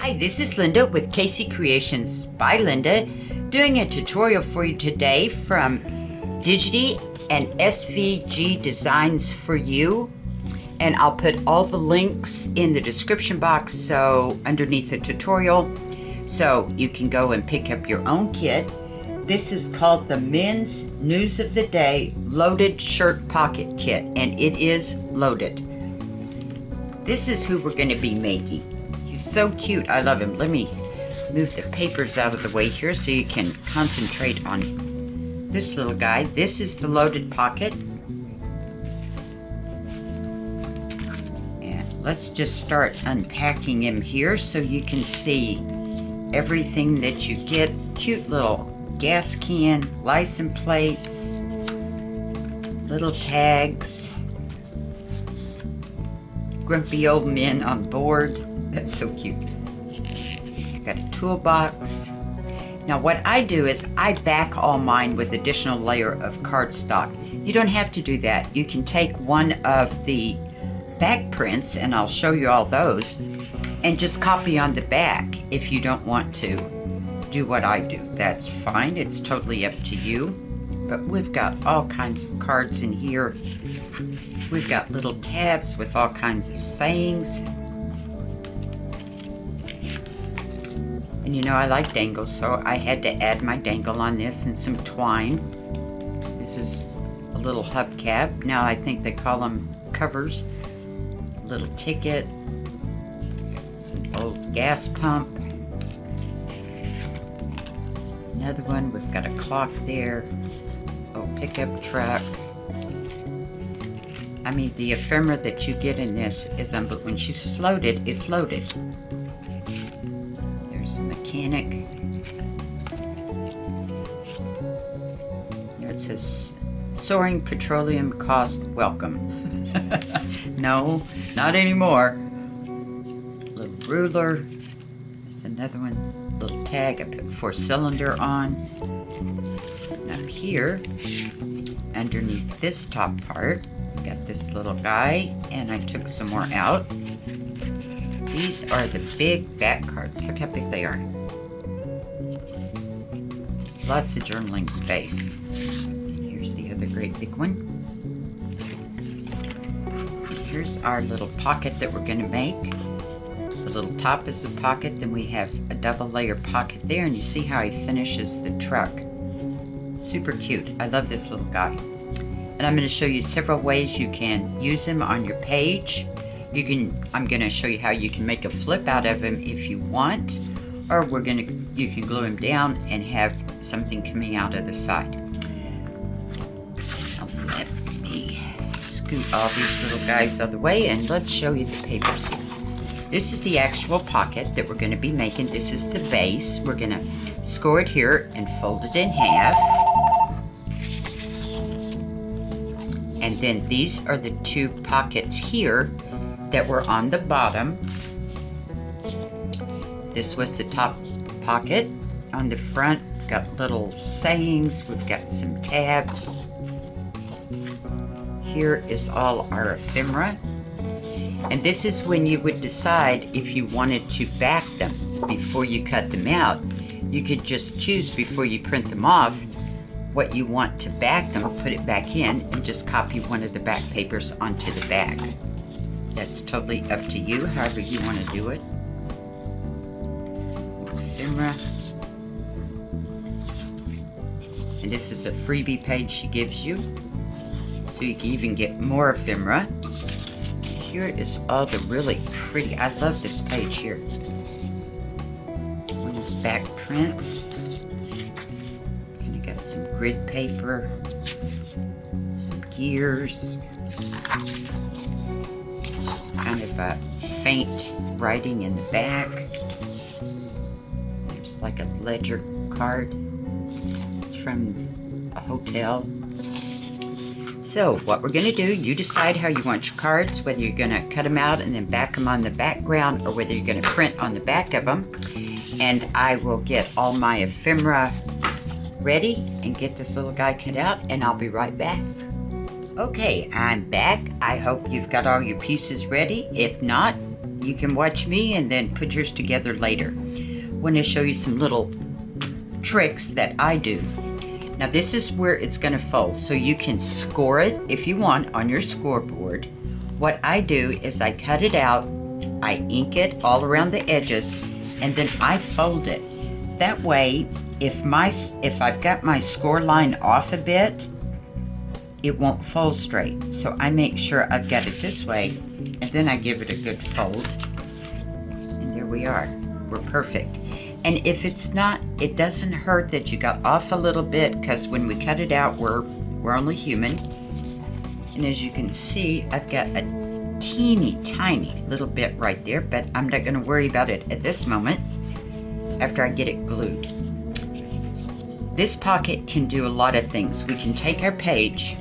Hi, this is Linda with Casey Creations by Linda, doing a tutorial for you today from Digity and SVG Designs for You. And I'll put all the links in the description box, so underneath the tutorial, so you can go and pick up your own kit. This is called the Men's News of the Day Loaded Shirt Pocket Kit, and it is loaded. This is who we're going to be making. He's so cute. I love him. Let me move the papers out of the way here so you can concentrate on this little guy. This is the loaded pocket. And let's just start unpacking him here so you can see everything that you get. Cute little gas can, license plates, little tags, grumpy old men on board. That's so cute. Got a toolbox. Now what I do is I back all mine with additional layer of cardstock. You don't have to do that. You can take one of the back prints, and I'll show you all those, and just copy on the back if you don't want to do what I do. That's fine. It's totally up to you. But we've got all kinds of cards in here. We've got little tabs with all kinds of sayings. And you know I like dangles, so I had to add my dangle on this and some twine. This is a little hubcap. Now I think they call them covers. Little ticket. Some old gas pump. Another one, we've got a clock there. Oh, pickup truck. I mean, the ephemera that you get in this is unbelievable. When she's loaded, it's loaded. There's a mechanic. There it says, soaring petroleum cost welcome. No, not anymore. Little ruler. There's another one. Little tag. I put 4-cylinder on. And up here, underneath this top part, got this little guy, and I took some more out. These are the big back cards. Look how big they are. Lots of journaling space. Here's the other great big one. Here's our little pocket that we're going to make. The little top is the pocket, then we have a double layer pocket there, and you see how he finishes the truck. Super cute. I love this little guy. And I'm going to show you several ways you can use him on your page. I'm going to show you how you can make a flip out of him if you want, or you can glue him down and have something coming out of the side. Now let me scoot all these little guys out of the way, and let's show you the papers here. This is the actual pocket that we're going to be making. This is the base. We're going to score it here and fold it in half. And then these are the two pockets here that were on the bottom. This was the top pocket. On the front, we've got little sayings. We've got some tabs. Here is all our ephemera. And this is when you would decide if you wanted to back them before you cut them out. You could just choose before you print them off what you want to back them, put it back in, and just copy one of the back papers onto the back. That's totally up to you, however you want to do it. Ephemera. And this is a freebie page she gives you, so you can even get more ephemera. Here is all the really pretty, I love this page here. One of the back prints. And you got some grid paper, some gears. It's just kind of a faint writing in the back. There's like a ledger card. It's from a hotel. So what we're going to do, you decide how you want your cards, whether you're going to cut them out and then back them on the background, or whether you're going to print on the back of them. And I will get all my ephemera ready and get this little guy cut out, and I'll be right back. Okay, I'm back. I hope you've got all your pieces ready. If not, you can watch me and then put yours together later. I want to show you some little tricks that I do. Now this is where it's going to fold, so you can score it if you want on your scoreboard. What I do is I cut it out, I ink it all around the edges, and then I fold it. That way, if I've got my score line off a bit, it won't fold straight. So I make sure I've got it this way, and then I give it a good fold. And there we are. We're perfect. And if it's not, it doesn't hurt that you got off a little bit, because when we cut it out, we're only human. And as you can see, I've got a teeny tiny little bit right there, but I'm not going to worry about it at this moment after I get it glued. This pocket can do a lot of things. We can take our page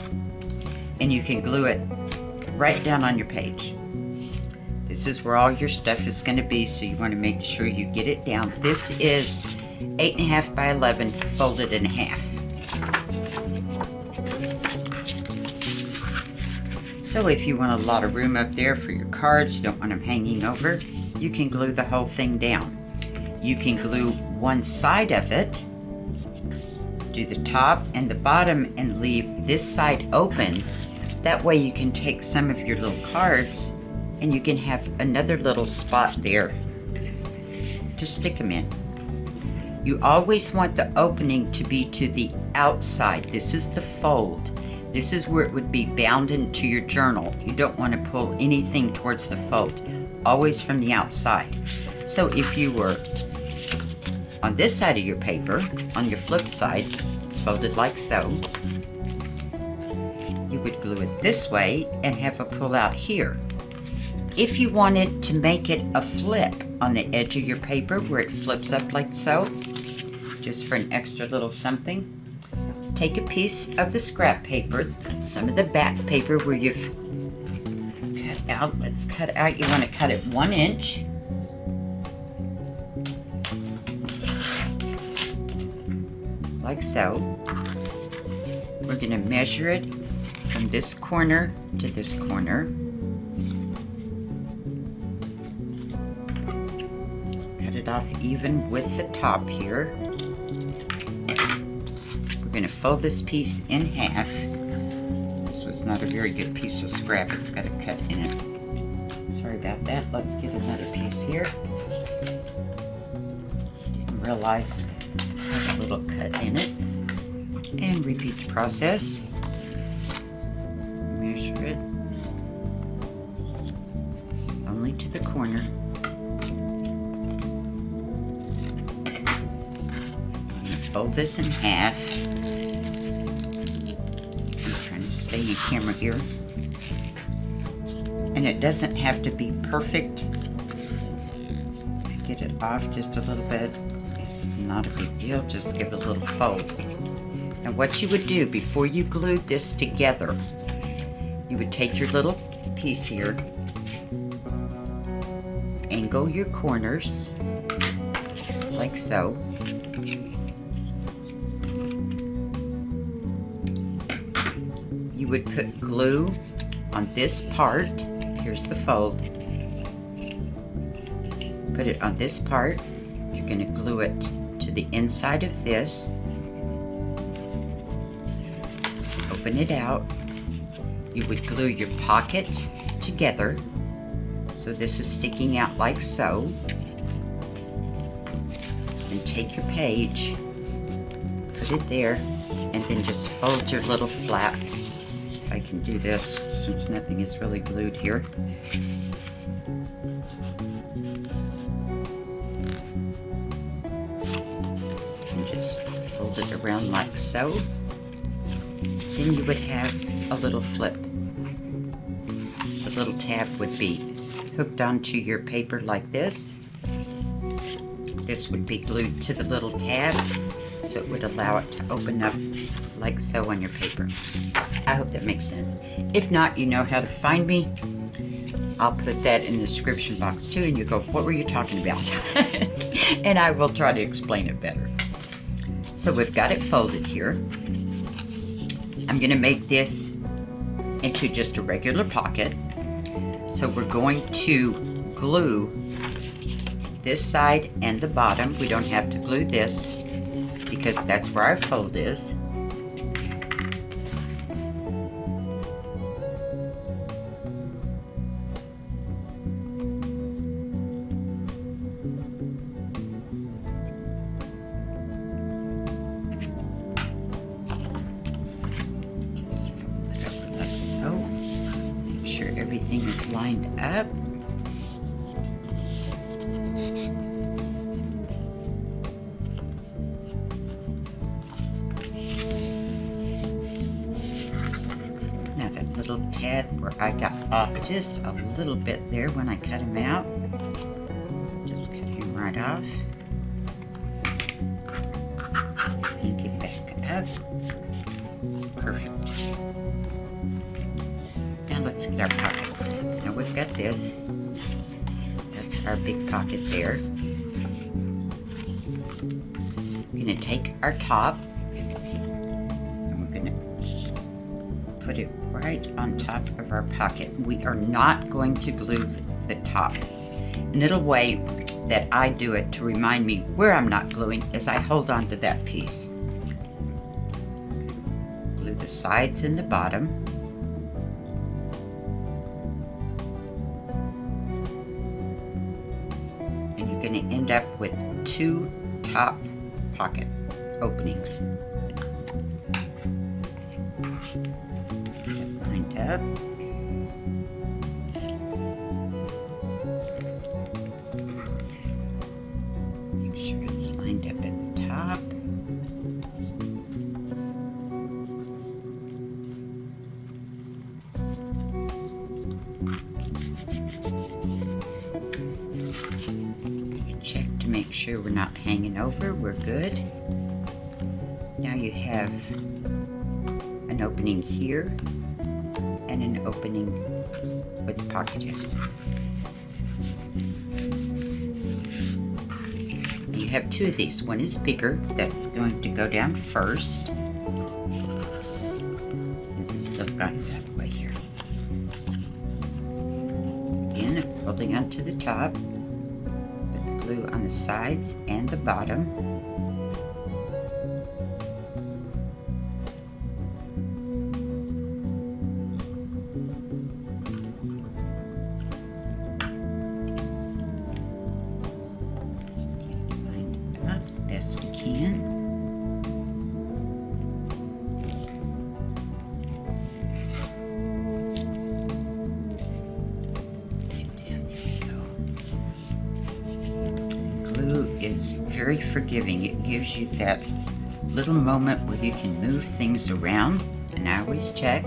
and you can glue it right down on your page. This is where all your stuff is going to be, so you want to make sure you get it down. This is 8.5 by 11 folded in half. So if you want a lot of room up there for your cards, you don't want them hanging over, you can glue the whole thing down. You can glue one side of it, do the top and the bottom, and leave this side open. That way you can take some of your little cards and you can have another little spot there to stick them in. You always want the opening to be to the outside. This is the fold. This is where it would be bound into your journal. You don't want to pull anything towards the fold, always from the outside. So if you were on this side of your paper, on your flip side, it's folded like so. You would glue it this way and have a pull out here. If you wanted to make it a flip on the edge of your paper where it flips up like so, just for an extra little something, take a piece of the scrap paper, some of the back paper where you've cut out. Let's cut out, you want to cut it 1 inch. Like so. We're going to measure it from this corner to this corner. Cut it off even with the top here. We're going to fold this piece in half. This was not a very good piece of scrap. It's got a cut in it. Sorry about that. Let's get another piece here. Didn't realize it had a little cut in it. And repeat the process. Measure it only to the corner. Fold this in half. I'm trying to stay in camera here. And it doesn't have to be perfect. Get it off just a little bit. It's not a big deal, just give it a little fold. And what you would do before you glued this together, you would take your little piece here, angle your corners like so. You would put glue on this part. Here's the fold. Put it on this part. You're going to glue it to the inside of this. Open it out. You would glue your pocket together. So this is sticking out like so. And take your page, put it there, and then just fold your little flap. I can do this since nothing is really glued here. And just fold it around like so. Then you would have a little flip. The little tab would be hooked onto your paper like this. This would be glued to the little tab, so it would allow it to open up like so on your paper. I hope that makes sense. If not, you know how to find me. I'll put that in the description box too, and you go, what were you talking about? And I will try to explain it better. So we've got it folded here. I'm going to make this into just a regular pocket. So we're going to glue this side and the bottom. We don't have to glue this because that's where our fold is. Everything is lined up. Now that little tad where I got off just a little bit there when I cut him out, just cut him right off and get back up. Perfect. Now let's get our pockets. Now we've got this. That's our big pocket there. We're going to take our top and we're going to put it right on top of our pocket. We are not going to glue the top. A little way that I do it to remind me where I'm not gluing is I hold on to that piece. Glue the sides and the bottom. Going to end up with 2 top pocket openings. Get lined up. Make sure it's lined up at the top. Check to make sure we're not hanging over. We're good. Now you have an opening here and an opening where the pocket is. You have 2 of these. One is bigger. That's going to go down first. Let's move these little guys out of the way here. Again, holding onto the top. Glue on the sides and the bottom. Get it lined up the best we can. Is very forgiving. It gives you that little moment where you can move things around, and I always check,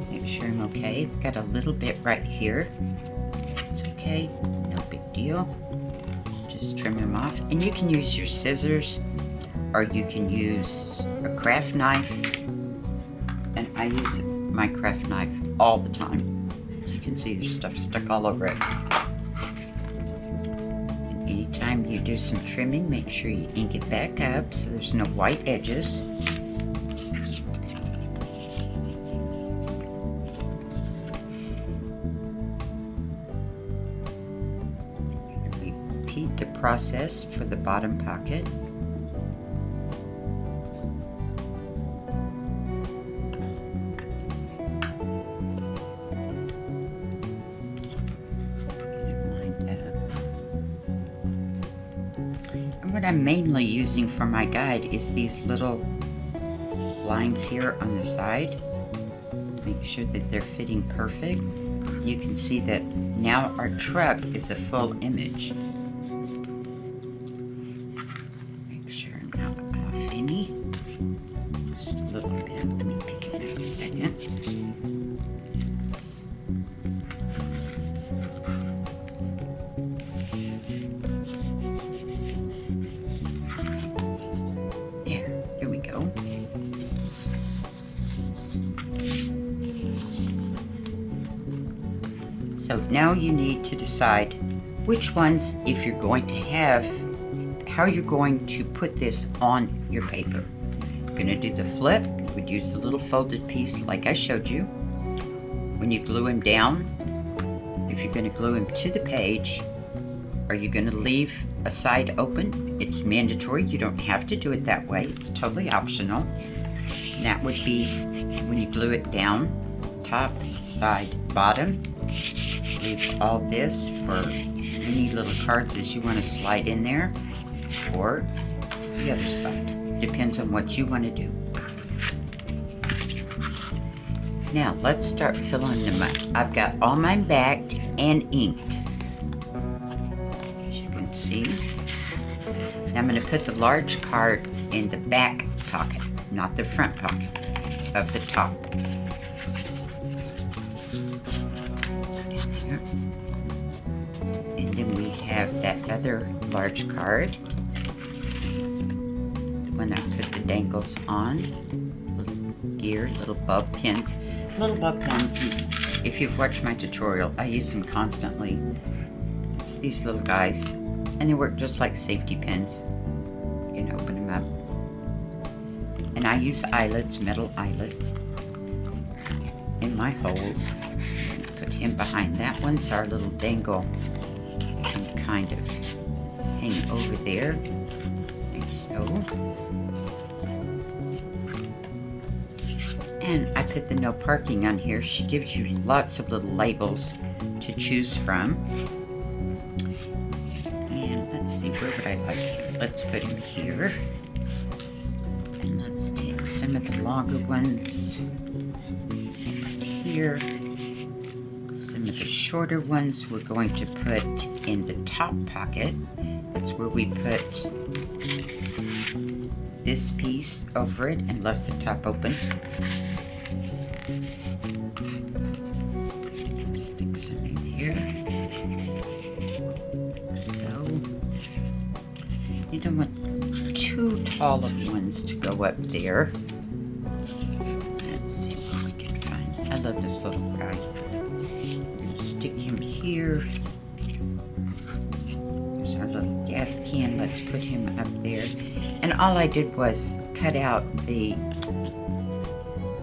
make sure I'm okay. I've got a little bit right here. It's okay, no big deal. Just trim them off, and you can use your scissors or you can use a craft knife, and I use my craft knife all the time. As you can see, there's stuff stuck all over it. Anytime you do some trimming, make sure you ink it back up so there's no white edges. Repeat the process for the bottom pocket. What I'm mainly using for my guide is these little lines here on the side. Make sure that they're fitting perfect. You can see that now our truck is a full image. Make sure I'm not off any. Just a little bit. Let me pick it up a second. Here we go. So now you need to decide which ones, if you're going to have, how you're going to put this on your paper. You're going to do the flip. You would use the little folded piece like I showed you. When you glue them down, if you're going to glue them to the page. Are you going to leave a side open? It's mandatory. You don't have to do it that way. It's totally optional. And that would be when you glue it down, top, side, bottom. Leave all this for any little cards as you want to slide in there, or the other side. Depends on what you want to do. Now let's start filling them up. I've got all mine bagged and inked, as you can see. Now I'm going to put the large card in the back pocket, not the front pocket of the top. And then we have that other large card, the one I put the dangles on, little gear, little bulb pins. Little bulb pins, if you've watched my tutorial, I use them constantly. It's these little guys, and they work just like safety pins. You can open them up. And I use eyelets, metal eyelets, in my holes. Put him behind. That one's our little dangle. And kind of hang over there, like so. And I put the no parking on here. She gives you lots of little labels to choose from. And let's see, where would I like him? Let's put him here. And let's take some of the longer ones here. Some of the shorter ones we're going to put in the top pocket. That's where we put this piece over it and left the top open. Stick some in here. So, you don't want too tall of ones to go up there. Let's see what we can find. I love this little guy. Stick him here. There's our little gas can. Let's put him up there. And all I did was cut out the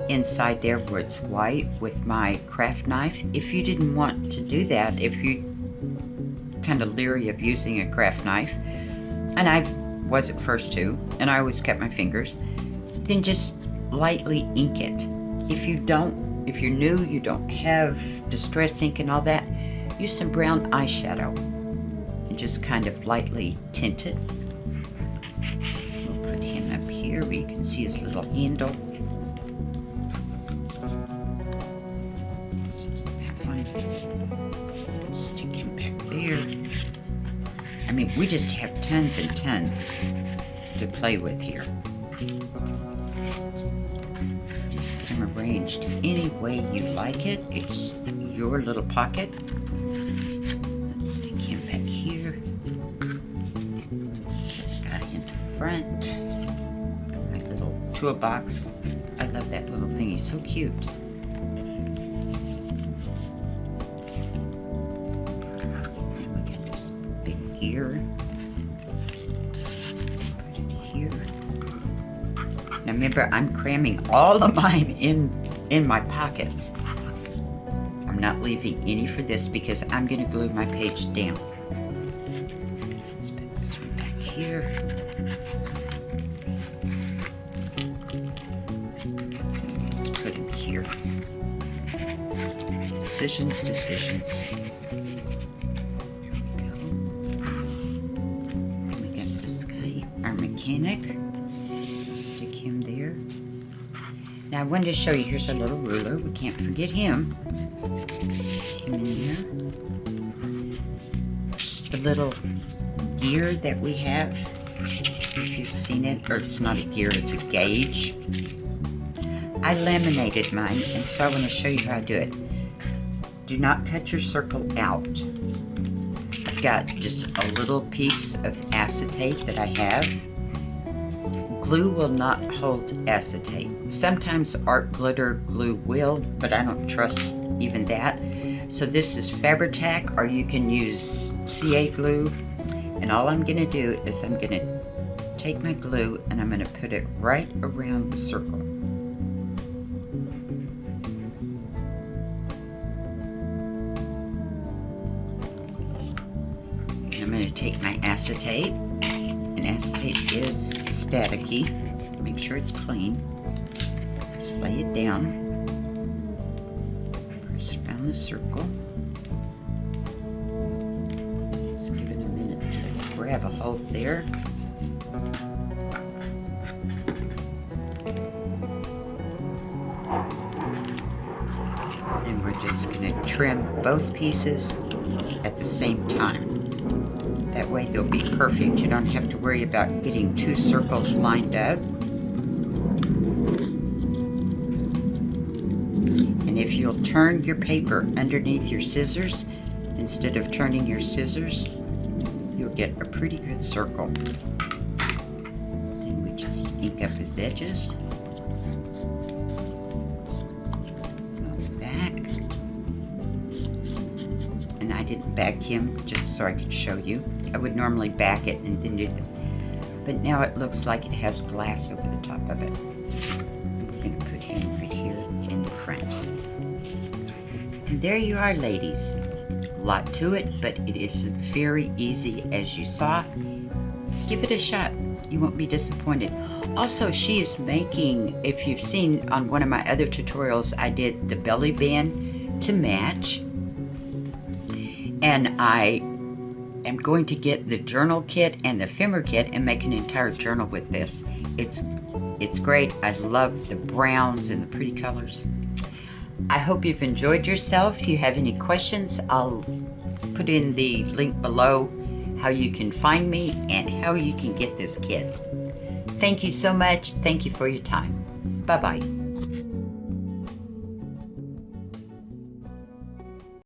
inside there where it's white with my craft knife. If you didn't want to do that, if you kind of leery of using a craft knife, and I was at first too, and I always cut my fingers, then just lightly ink it. If you're new, you don't have distress ink and all that, use some brown eyeshadow and just kind of lightly tint it. We'll put him up here where you can see his little handle. Stick him back there. I mean, we just have tons and tons to play with here. Just get them arranged any way you like it. It's your little pocket. Let's stick him back here. Slip the guy into front. My little toolbox. I love that little thing. He's so cute. Here. Put it here. Now remember, I'm cramming all of mine in my pockets. I'm not leaving any for this because I'm going to glue my page down. Let's put this one back here. Let's put him here. Decisions, decisions. Mechanic. Stick him there. Now I wanted to show you, here's a little ruler. We can't forget him. Him in there. The little gear that we have, if you've seen it, or it's not a gear, it's a gauge. I laminated mine, and so I want to show you how I do it. Do not cut your circle out. I've got just a little piece of acetate that I have. Glue will not hold acetate. Sometimes art glitter glue will, but I don't trust even that. So this is Fabri-Tac, or you can use CA glue. And all I'm going to do is I'm going to take my glue and I'm going to put it right around the circle. take my acetate, and acetate is staticky, so make sure it's clean. Just lay it down, press around the circle. Just give it a minute to grab a hold there. Then we're just going to trim both pieces at the same time. That way they'll be perfect. You don't have to worry about getting two circles lined up. And if you'll turn your paper underneath your scissors, instead of turning your scissors, you'll get a pretty good circle. Then we just ink up his edges. And I didn't back him just so I could show you. I would normally back it and then do that. But now it looks like it has glass over the top of it. We're going to put him right here in the front. And there you are, ladies. A lot to it, but it is very easy as you saw. Give it a shot. You won't be disappointed. Also, she is making, if you've seen on one of my other tutorials, I did the belly band to match. And I am going to get the journal kit and the ephemera kit and make an entire journal with this. It's great. I love the browns and the pretty colors. I hope you've enjoyed yourself. If you have any questions, I'll put in the link below how you can find me and how you can get this kit. Thank you so much. Thank you for your time. Bye-bye.